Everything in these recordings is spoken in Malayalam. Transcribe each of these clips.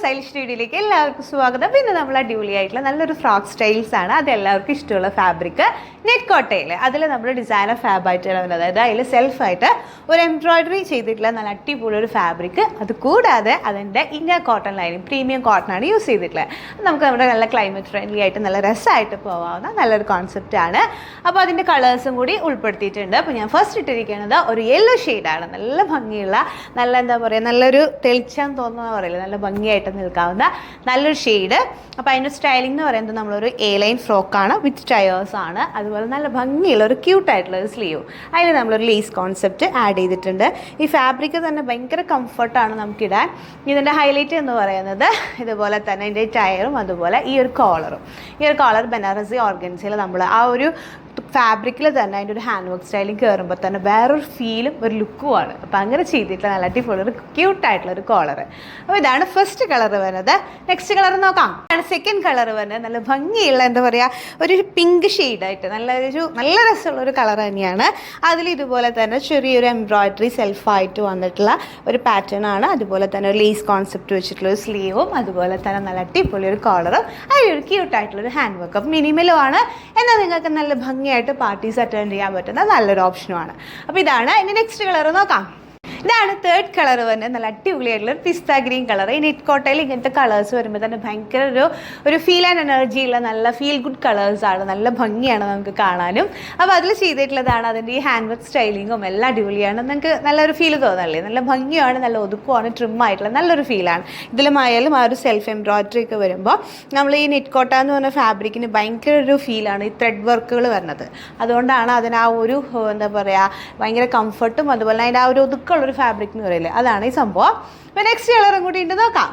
സ്റ്റൈലിഷ് വീഡിയോയിലേക്ക് എല്ലാവർക്കും സ്വാഗതം. പിന്നെ നമ്മൾ അടിപൊളിയായിട്ടുള്ള നല്ലൊരു ഫ്രോക്ക് സ്റ്റൈൽസ് ആണ്. അത് എല്ലാവർക്കും ഇഷ്ടമുള്ള ഫാബ്രിക് നെറ്റ് കോട്ടയിൽ അതിൽ നമ്മൾ ഡിസൈനർ ഫാബായിട്ട് വരുന്നത്, അതായത് അതിൽ സെൽഫായിട്ട് ഒരു എംബ്രോയിഡറി ചെയ്തിട്ടുള്ള നല്ല അടിപൊളി ഒരു ഫാബ്രിക്. അത് കൂടാതെ അതിൻ്റെ inner cotton lining premium cotton ആണ് യൂസ് ചെയ്തിട്ടുള്ളത്. നമുക്ക് നമ്മുടെ നല്ല ക്ലൈമറ്റ് ഫ്രണ്ട്ലി ആയിട്ട് നല്ല രസമായിട്ട് പോകാവുന്ന നല്ലൊരു കോൺസെപ്റ്റാണ്. അപ്പോൾ അതിൻ്റെ കളേഴ്സും കൂടി ഉൾപ്പെടുത്തിയിട്ടുണ്ട്. അപ്പോൾ ഞാൻ ഫസ്റ്റ് ഇട്ടിരിക്കുന്നത് ഒരു യെല്ലോ ഷെയ്ഡാണ്. നല്ല ഭംഗിയുള്ള, നല്ല എന്താ പറയുക, നല്ലൊരു തെളിച്ചം തോന്നുന്ന പറയില്ല, നല്ല ഭംഗിയായിട്ട് നിൽക്കാവുന്ന നല്ലൊരു ഷെയ്ഡ്. അപ്പോൾ അതിൻ്റെ സ്റ്റൈലിംഗ് എന്ന് പറയുന്നത് നമ്മളൊരു എ ലൈൻ ഫ്രോക്കാണ് വിത്ത് ടയേഴ്സ് ആണ്. അതുപോലെ നല്ല ഭംഗിയുള്ള ഒരു ക്യൂട്ടായിട്ടുള്ള ഒരു സ്ലീവ്. അതിൽ നമ്മളൊരു ലേസ് കോൺസെപ്റ്റ് ആഡ് ചെയ്തിട്ടുണ്ട്. ഈ ഫാബ്രിക് തന്നെ ഭയങ്കര കംഫർട്ടാണ് നമുക്കിടാൻ. ഇതിൻ്റെ ഹൈലൈറ്റ് എന്ന് പറയുന്നത് ഇതുപോലെ തന്നെ ഇതിൻ്റെ ടയറും അതുപോലെ ഈ ഒരു കോളറും. ഈ ഒരു കോളർ ബനാറസി ഓർഗൻസിൽ നമ്മൾ ആ ഒരു ഫാബ്രിക്കിൽ തന്നെ അതിൻ്റെ ഒരു ഹാൻഡ് വർക്ക് സ്റ്റൈലിൽ കയറുമ്പോൾ തന്നെ വേറൊരു ഫീലും ഒരു ലുക്കുമാണ്. അപ്പോൾ അങ്ങനെ ചെയ്തിട്ടുള്ള നല്ല അടിപൊളി ഒരു ക്യൂട്ടായിട്ടുള്ളൊരു കോളർ. അപ്പോൾ ഇതാണ് ഫസ്റ്റ് കളർ വരുന്നത്. നെക്സ്റ്റ് കളർ നോക്കാം. സെക്കൻഡ് കളർ വരുന്നത് നല്ല ഭംഗിയുള്ള, എന്താ പറയുക, ഒരു പിങ്ക് ഷെയ്ഡായിട്ട് നല്ല രസമുള്ളൊരു കളർ തന്നെയാണ്. അതിൽ ഇതുപോലെ തന്നെ ചെറിയൊരു എംബ്രോയിഡറി സെൽഫായിട്ട് വന്നിട്ടുള്ള ഒരു പാറ്റേൺ ആണ്. അതുപോലെ തന്നെ ഒരു ലേസ് കോൺസെപ്റ്റ് വെച്ചിട്ടുള്ള ഒരു സ്ലീവും, അതുപോലെ തന്നെ നല്ല അടിപൊളി ഒരു കോളറും, അതിലൊരു ക്യൂട്ടായിട്ടുള്ളൊരു ഹാൻഡ് വർക്ക്. അപ്പോൾ മിനിമലും ആണ്, എന്നാൽ നിങ്ങൾക്ക് നല്ല ഭംഗിയായിട്ട് പാർട്ടീസ് അറ്റൻഡ് ചെയ്യാൻ പറ്റുന്ന നല്ലൊരു ഓപ്ഷനുമാണ്. അപ്പോൾ ഇതാണ്. ഇനി നെക്സ്റ്റ് കളർ നോക്കാം. ഇതാണ് തേർഡ് കളർ വരുന്നത്. നല്ല അടിപൊളിയായിട്ടുള്ള ഒരു പിസ്ത ഗ്രീൻ കളർ. ഈ നെറ്റ് കോട്ടയിൽ ഇങ്ങനത്തെ കളേഴ്സ് വരുമ്പോൾ തന്നെ ഭയങ്കര ഒരു ഫീൽ ആൻഡ് എനർജി ഉള്ള നല്ല ഫീൽ ഗുഡ് കളേഴ്സാണ്. നല്ല ഭംഗിയാണ് നമുക്ക് കാണാനും. അപ്പോൾ അതിൽ ചെയ്തിട്ടുള്ളതാണ് അതിൻ്റെ ഈ ഹാൻഡ് വർക്ക് സ്റ്റൈലിങ്ങും എല്ലാം അടിപൊളിയാണ്. നിങ്ങൾക്ക് നല്ലൊരു ഫീൽ തോന്നല്ലേ, നല്ല ഭംഗിയാണ്, നല്ല ഒതുക്കുവാണ്, ട്രിമ്മായിട്ടുള്ള നല്ലൊരു ഫീലാണ്. ഇതിലുമായാലും ആ ഒരു സെൽഫ് എംബ്രോയിഡറി ഒക്കെ വരുമ്പോൾ നമ്മൾ ഈ നെറ്റ് കോട്ട എന്ന് പറഞ്ഞ ഫാബ്രിക്കിന് ഭയങ്കര ഒരു ഫീലാണ് ഈ ത്രെഡ് വർക്കുകൾ വരുന്നത്. അതുകൊണ്ടാണ് അതിന് ആ ഒരു എന്താ പറയുക, ഭയങ്കര കംഫർട്ടും അതുപോലെ അതിൻ്റെ ആ ഒരു ഒതുക്കുള്ളൊരു ഫാബ്രിക് എന്ന് പറയില്ലേ, അതാണ് ഈ സംഭവം. അപ്പോൾ നെക്സ്റ്റ് കളറും കൂടി ഉണ്ട്, നോക്കാം.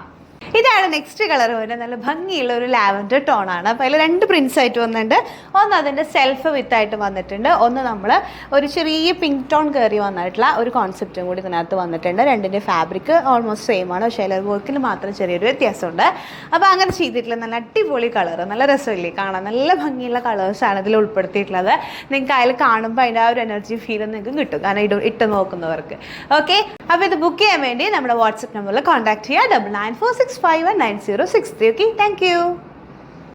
ഇതാണ് നെക്സ്റ്റ് കളർ വരുന്നത്. നല്ല ഭംഗിയുള്ള ഒരു ലാവൻഡർ ടോണാണ്. അപ്പോൾ അതിൽ രണ്ട് പ്രിൻസ് ആയിട്ട് വന്നിട്ടുണ്ട്. ഒന്ന് അതിൻ്റെ സെൽഫ് വിത്തായിട്ട് വന്നിട്ടുണ്ട്, ഒന്ന് നമ്മൾ ഒരു ചെറിയ പിങ്ക് ടോൺ കയറി വന്നിട്ടുള്ള ഒരു കോൺസെപ്റ്റും കൂടി ഇതിനകത്ത് വന്നിട്ടുണ്ട്. രണ്ടിൻ്റെ ഫാബ്രിക് ഓൾമോസ്റ്റ് സെയിം ആണ്, പക്ഷേ അതിൽ വർക്കിൽ മാത്രം ചെറിയൊരു വ്യത്യാസമുണ്ട്. അപ്പോൾ അങ്ങനെ ചെയ്തിട്ടുള്ള നല്ല അടിപൊളി കളർ, നല്ല രസമില്ലേ കാണാൻ, നല്ല ഭംഗിയുള്ള കളേഴ്സാണ് ഇതിൽ ഉൾപ്പെടുത്തിയിട്ടുള്ളത്. നിങ്ങൾക്ക് അതിൽ കാണുമ്പോൾ അതിൻ്റെ ആ ഒരു എനർജി ഫീൽ നിങ്ങൾക്ക് കിട്ടും, കാരണം ഇട്ട് നോക്കുന്നവർക്ക്. ഓക്കെ, അപ്പോൾ ഇത് ബുക്ക് ചെയ്യാൻ വേണ്ടി നമ്മുടെ വാട്സപ്പ് നമ്പറിൽ കോൺടാക്ട് ചെയ്യുക 9946519063. Okay, thank you.